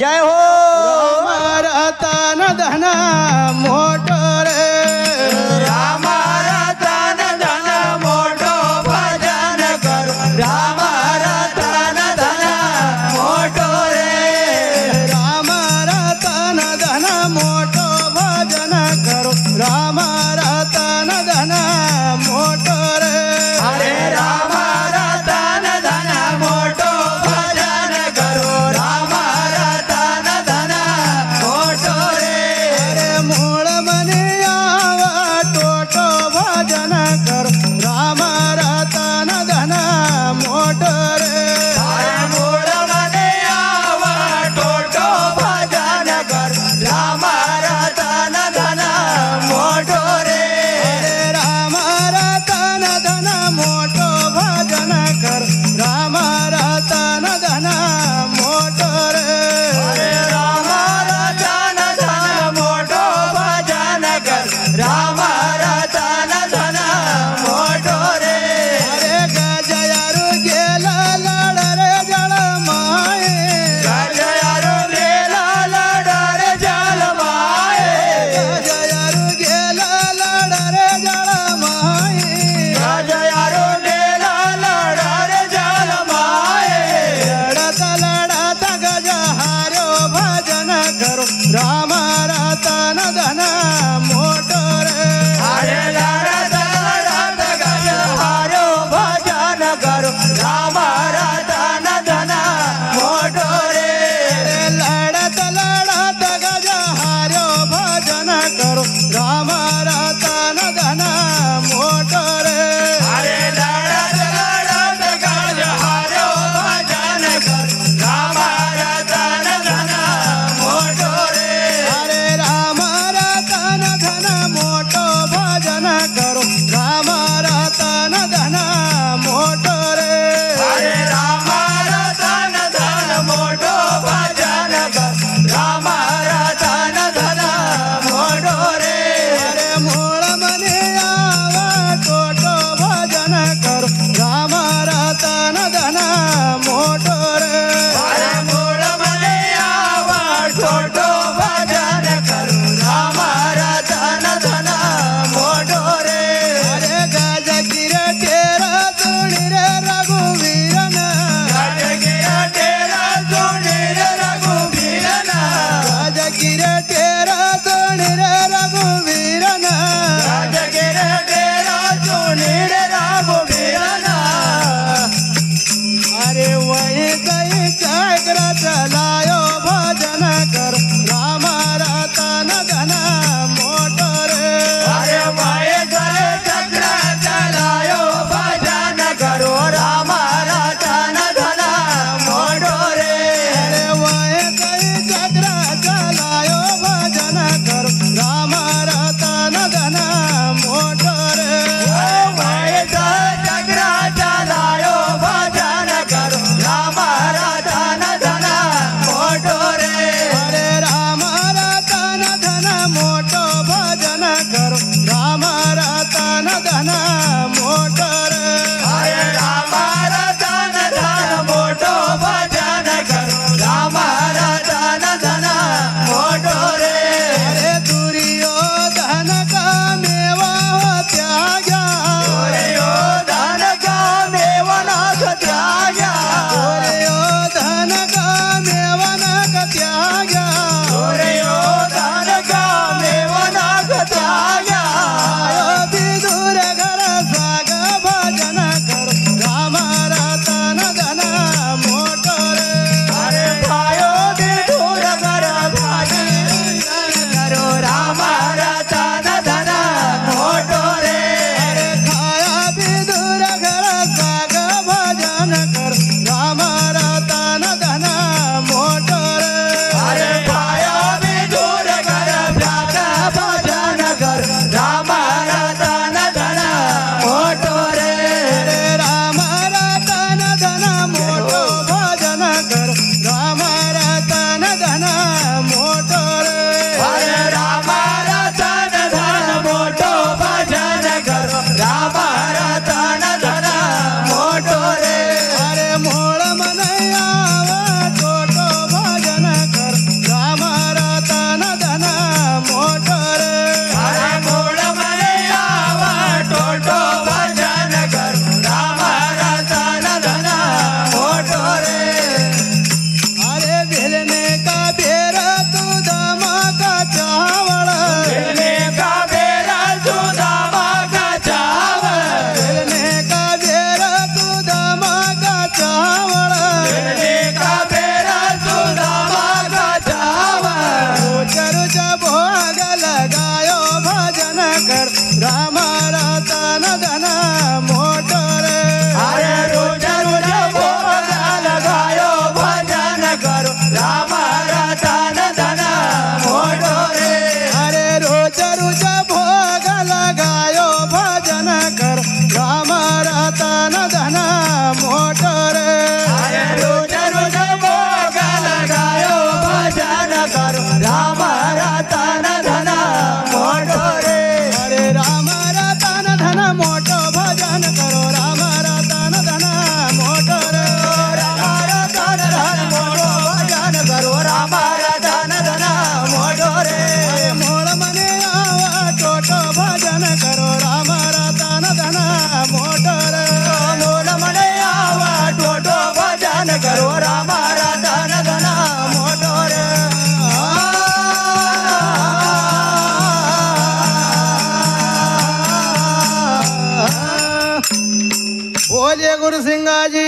जय हो राम रतन धन मोटो रे राम रतन धन मोटो भजन करो राम रतन धन मोटो रे राम रतन धन मोटो भजन करो राम रतन धन मोटो रे अरे राम रतन धन मोटो भजन करो राम रतन धन मोटो रे अरे मूल बने आवा टोटो भजन करो राम रतन धन मोटो रे अरे मूल बने आवा टोटो भजन करो राम रतन धन मोटो रे अरे राम रतन धन मोटो भजन कर राम रतन धन मोटो रे अरे राम रतन धन मोटो भजन कर राम रतन धन मोटो रे अरे गजयारु गेला लड़ रे जल माए गजयारु गेला लड़ रे जल माए गजयारु गेला लड़ रे जल माए गजयारु गेला लड़ रे जल माए लड़त गज हारो भजन करो राम रतन धन मोटो रे अरे लड़त लड़त गज हारो भजन करो राम रतन धन मोटो रे लड़त गज हारो भजन करो राम रतन धन मोटो रे अरे लड़त लड़त गज हारो भजन करो राम रतन धन मोटो रे अरे राम रतन राम रतन धन मोटो रे अरे रोज रोज भोग लगायो भजन कर राम रतन धन मोटो रे अरे रोज रोज भोग लगायो भजन करो राम रतन धन मोटो रे अरे राम रतन धन मोटो भजन करो राम रतन धन मोटो रे राम रतन धन मोटो भजन करो राम रतन धन मोटो रे मोड़ मने आवा टोटो भजन करो राम रतन धन मोटो रे मोल मने आवा टोटो भजन करो राम रतन धन मोटो रे बोलिए गुरु सिंगा जी